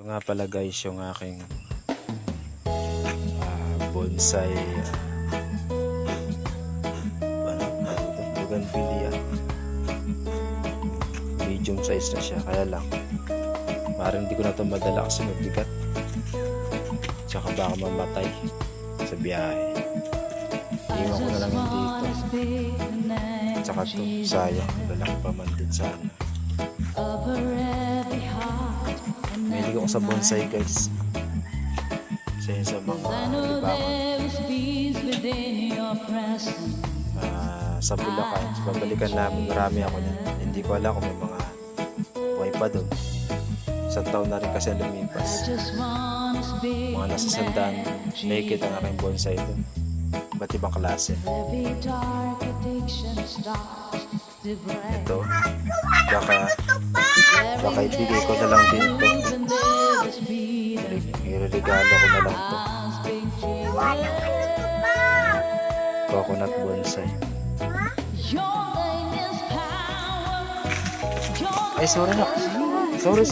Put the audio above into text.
Ito nga pala guys yung aking bonsai bougainvillea. Medium size na siya, kaya lang parang hindi ko na ito madala kasi mabigat, tsaka baka mamatay sa biyahe. Iwan ko na lang dito, tsaka ito sayang, lalaki pa man din sana. Mahilig ako sa bonsai guys, sa mga libangan. Sa Bulacan, sa babalikan namin, marami ako niyan. Hindi ko alam kung may mga buhay pa doon. Isang taon na rin kasi lumipas. Mga nasa 100 naked ang aking bonsai doon. Iba't ibang klase. Ito, baka ibigay ko na lang din ito. Iregalo ko na lang ito. Coconut bonsai. Ay, sorry na. Sorry.